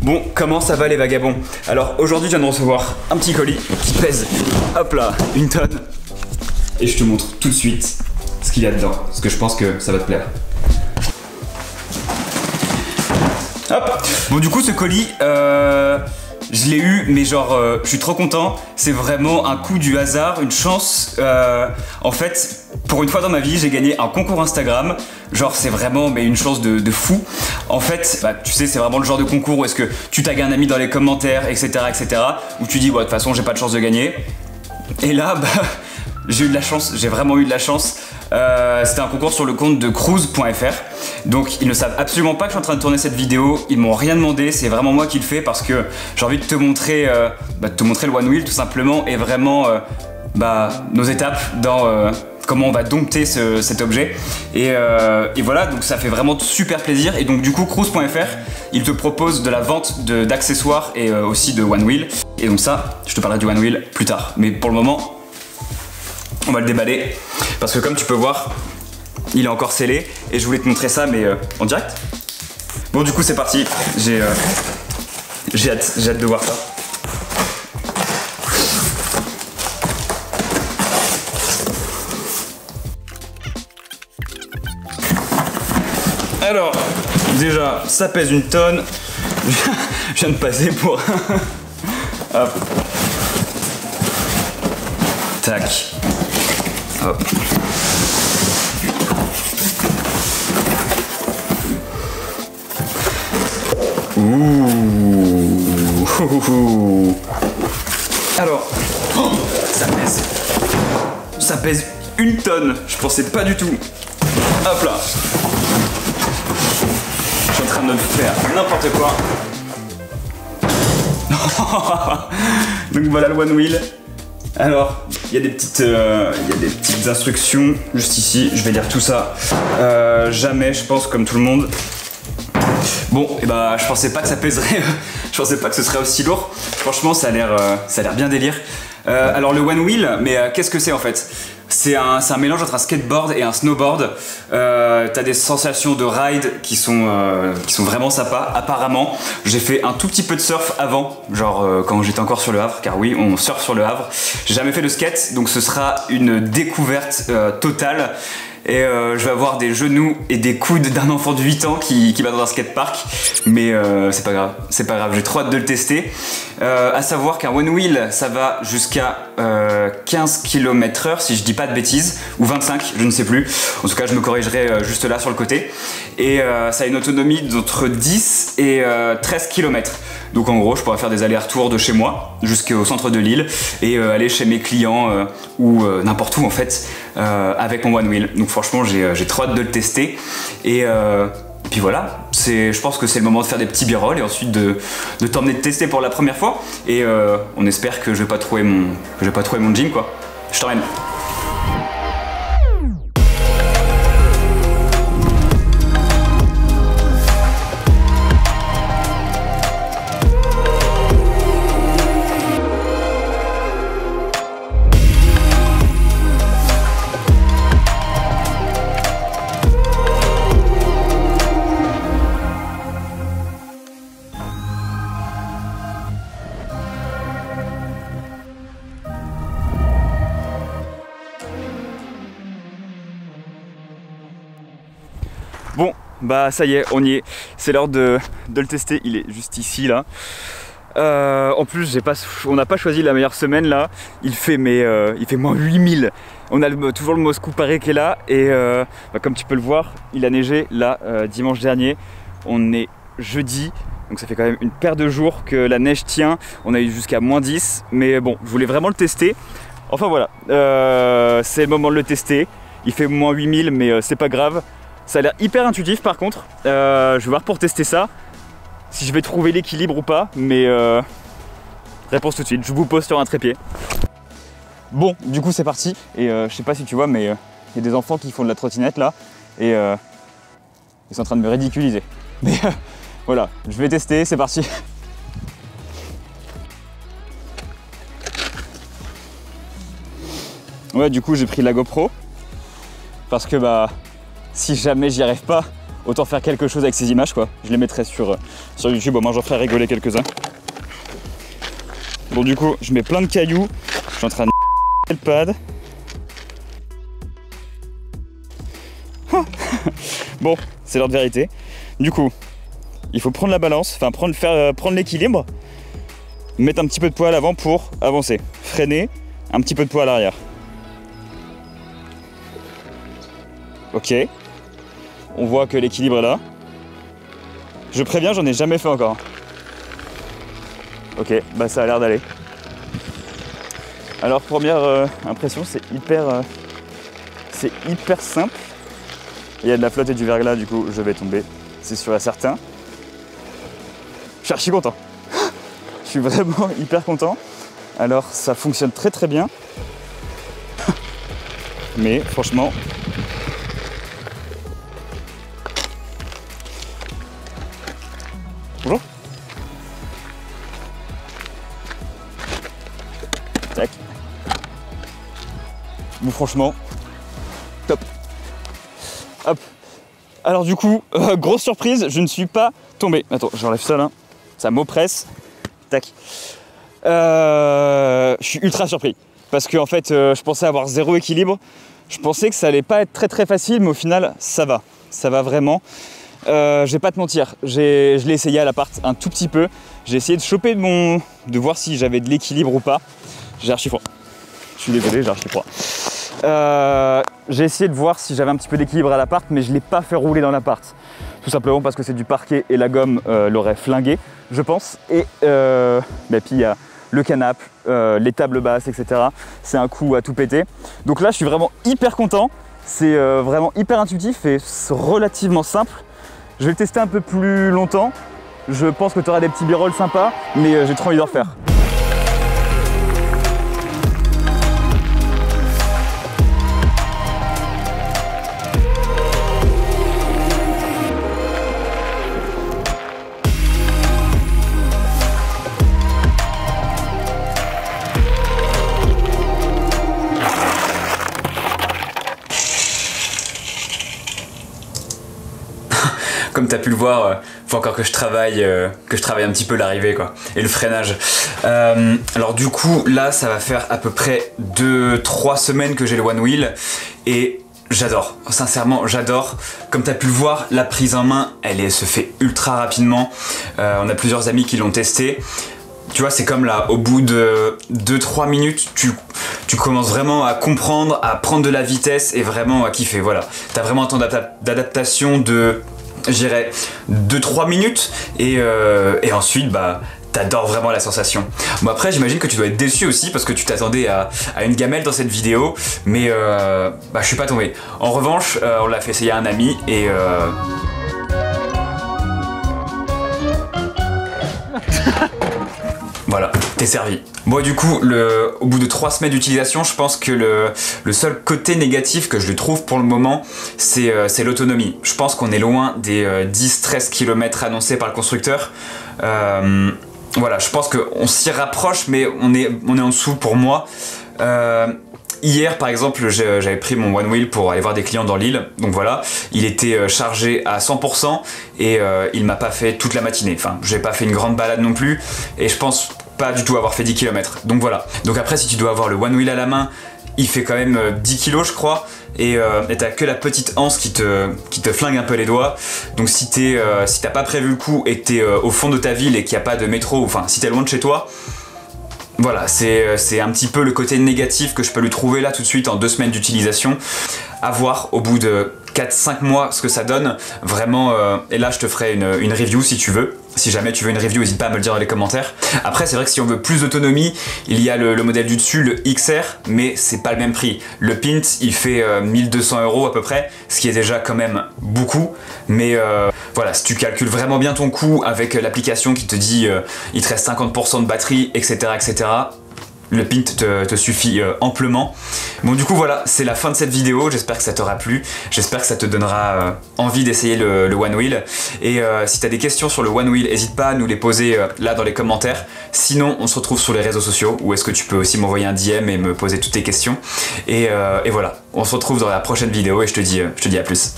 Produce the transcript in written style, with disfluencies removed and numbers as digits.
Bon, comment ça va les vagabonds? Alors aujourd'hui je viens de recevoir un petit colis qui pèse, hop là, 1 tonne. Et je te montre tout de suite ce qu'il y a dedans, parce que je pense que ça va te plaire. Hop. Bon du coup ce colis, je l'ai eu, mais genre je suis trop content. C'est vraiment un coup du hasard, une chance. En fait, pour une fois dans ma vie, j'ai gagné un concours Instagram. Genre c'est vraiment une chance de fou. En fait, bah, tu sais, c'est vraiment le genre de concours où est-ce que tu tagues un ami dans les commentaires, etc. où tu dis, ouais, de toute façon, j'ai pas de chance de gagner. Et là, bah, j'ai eu de la chance, j'ai vraiment eu de la chance. C'était un concours sur le compte de cruise.fr. Donc ils ne savent absolument pas que je suis en train de tourner cette vidéo. Ils m'ont rien demandé, c'est vraiment moi qui le fais parce que j'ai envie de te montrer, le One Wheel tout simplement et vraiment nos étapes dans comment on va dompter cet objet. Et voilà, donc ça fait vraiment super plaisir. Et donc du coup cruise.fr, ils te proposent de la vente d'accessoires et aussi de One Wheel. Et donc ça, je te parlerai du One Wheel plus tard. Mais pour le moment, on va le déballer parce que comme tu peux voir, il est encore scellé et je voulais te montrer ça mais en direct. Bon du coup c'est parti, j'ai hâte de voir ça. Alors déjà ça pèse 1 tonne. Je viens de passer pour hop. Tac. Hop. Ouh. Alors, ça pèse 1 tonne. Je pensais pas du tout. Hop là. Je suis en train de faire n'importe quoi. Donc voilà le One Wheel. Alors, il y a des petites instructions juste ici. Je vais lire tout ça. Jamais, je pense, comme tout le monde. Bon, et bah, je pensais pas que ça pèserait. Je pensais pas que ce serait aussi lourd. Franchement, ça a l'air bien délire. Alors le One Wheel, mais qu'est-ce que c'est en fait? C'est un mélange entre un skateboard et un snowboard. T'as des sensations de ride qui sont vraiment sympas. Apparemment, j'ai fait un tout petit peu de surf avant, genre quand j'étais encore sur le Havre, car oui, on surfe sur le Havre. J'ai jamais fait de skate, donc ce sera une découverte totale. Et je vais avoir des genoux et des coudes d'un enfant de 8 ans qui va dans un skatepark. Mais c'est pas grave, j'ai trop hâte de le tester. À savoir qu'un One Wheel, ça va jusqu'à 15 km/h si je dis pas de bêtises, ou 25, je ne sais plus. En tout cas, je me corrigerai juste là sur le côté. Et ça a une autonomie d'entre 10 et 13 km. Donc en gros, je pourrais faire des allers-retours de chez moi jusqu'au centre de Lille et aller chez mes clients ou n'importe où en fait avec mon One Wheel. Donc franchement, j'ai trop hâte de le tester. Et puis voilà, je pense que c'est le moment de faire des petits b-rolls et ensuite de t'emmener de tester pour la première fois. Et on espère que je vais pas trouver mon jean quoi. Je t'emmène. Bon, bah ça y est, on y est. C'est l'heure de le tester. Il est juste ici là. En plus, on n'a pas choisi la meilleure semaine là. Il fait moins 8000. On a toujours le Moscou Paré qui est là. Et comme tu peux le voir, il a neigé là dimanche dernier. On est jeudi. Donc ça fait quand même une paire de jours que la neige tient. On a eu jusqu'à moins 10. Mais bon, je voulais vraiment le tester. Enfin voilà, c'est le moment de le tester. Il fait moins 8000 mais c'est pas grave. Ça a l'air hyper intuitif par contre. Je vais voir pour tester ça si je vais trouver l'équilibre ou pas, mais réponse tout de suite. Je vous pose sur un trépied. Bon, du coup c'est parti. Et je sais pas si tu vois, mais il y a des enfants qui font de la trottinette là et ils sont en train de me ridiculiser. Mais voilà, je vais tester, c'est parti. Ouais, du coup j'ai pris la GoPro parce que si jamais j'y arrive pas, autant faire quelque chose avec ces images quoi. Je les mettrai sur YouTube, au moins j'en ferai rigoler quelques-uns. Bon du coup, je mets plein de cailloux, je suis en train de le pad. Bon, c'est l'heure de vérité. Du coup, il faut prendre la balance, enfin prendre l'équilibre, mettre un petit peu de poids à l'avant pour avancer, freiner, un petit peu de poids à l'arrière. Ok, on voit que l'équilibre est là. Je préviens, j'en ai jamais fait encore. Ok, bah ça a l'air d'aller. Alors première impression, c'est hyper simple. Il y a de la flotte et du verglas, du coup je vais tomber, c'est sûr et certain. Je suis archi content. Je suis vraiment hyper content. Alors ça fonctionne très très bien. Mais franchement... Bonjour. Tac. Bon franchement, top. Hop. Alors du coup, grosse surprise, je ne suis pas tombé. Attends, j'enlève ça là. Ça m'oppresse. Tac. Je suis ultra surpris. Parce que en fait, je pensais avoir zéro équilibre. Je pensais que ça allait pas être très très facile, mais au final, ça va. Ça va vraiment. Je vais pas te mentir, je l'ai essayé à l'appart un tout petit peu. J'ai essayé de choper de voir si j'avais de l'équilibre ou pas. J'ai archi froid. Je suis désolé, j'ai archi froid. J'ai essayé de voir si j'avais un petit peu d'équilibre à l'appart, mais je ne l'ai pas fait rouler dans l'appart. Tout simplement parce que c'est du parquet et la gomme l'aurait flingué, je pense. Et puis il y a le canapé, les tables basses, etc. C'est un coup à tout péter. Donc là, je suis vraiment hyper content. C'est vraiment hyper intuitif et relativement simple. Je vais le tester un peu plus longtemps. Je pense que tu auras des petits b-rolls sympas, mais j'ai trop envie d'en refaire. Comme tu as pu le voir, faut encore que je travaille un petit peu l'arrivée quoi, et le freinage. Alors du coup, là, ça va faire à peu près 2-3 semaines que j'ai le One Wheel et j'adore. Sincèrement, j'adore. Comme tu as pu le voir, la prise en main, se fait ultra rapidement. On a plusieurs amis qui l'ont testé. Tu vois, c'est comme là, au bout de 2-3 minutes, tu commences vraiment à comprendre, à prendre de la vitesse et vraiment à kiffer. Voilà, tu as vraiment un temps d'adaptation de... je dirais 2-3 minutes et ensuite bah t'adores vraiment la sensation. Bon après j'imagine que tu dois être déçu aussi parce que tu t'attendais à une gamelle dans cette vidéo mais bah je suis pas tombé. En revanche on l'a fait essayer à un ami et voilà, t'es servi. Bon du coup, au bout de 3 semaines d'utilisation, je pense que le seul côté négatif que je lui trouve pour le moment, c'est l'autonomie. Je pense qu'on est loin des 10-13 km annoncés par le constructeur. Voilà, je pense qu'on s'y rapproche, mais on est en dessous pour moi. Hier par exemple, j'avais pris mon One Wheel pour aller voir des clients dans l'île, donc voilà, il était chargé à 100% et il m'a pas fait toute la matinée. Enfin, j'ai pas fait une grande balade non plus et je pense pas du tout avoir fait 10 km. Donc voilà. Donc après, si tu dois avoir le One Wheel à la main, il fait quand même 10 kg je crois et t'as que la petite anse qui te flingue un peu les doigts. Donc si t'as pas prévu le coup et que t'es au fond de ta ville et qu'il n'y a pas de métro, enfin si t'es loin de chez toi, voilà, c'est un petit peu le côté négatif que je peux lui trouver là tout de suite en 2 semaines d'utilisation. À voir au bout de 4-5 mois ce que ça donne, vraiment, et là je te ferai une review si tu veux. Si jamais tu veux une review, n'hésite pas à me le dire dans les commentaires. Après c'est vrai que si on veut plus d'autonomie, il y a le modèle du dessus, le XR, mais c'est pas le même prix. Le Pint il fait 1200 € à peu près, ce qui est déjà quand même beaucoup, mais voilà, si tu calcules vraiment bien ton coût avec l'application qui te dit il te reste 50% de batterie, etc., etc., le Pint te suffit amplement. Bon du coup voilà, c'est la fin de cette vidéo, j'espère que ça t'aura plu, j'espère que ça te donnera envie d'essayer le One Wheel. Et si tu as des questions sur le One Wheel, n'hésite pas à nous les poser là dans les commentaires. Sinon on se retrouve sur les réseaux sociaux, où est-ce que tu peux aussi m'envoyer un DM et me poser toutes tes questions. Et voilà, on se retrouve dans la prochaine vidéo et je te dis à plus.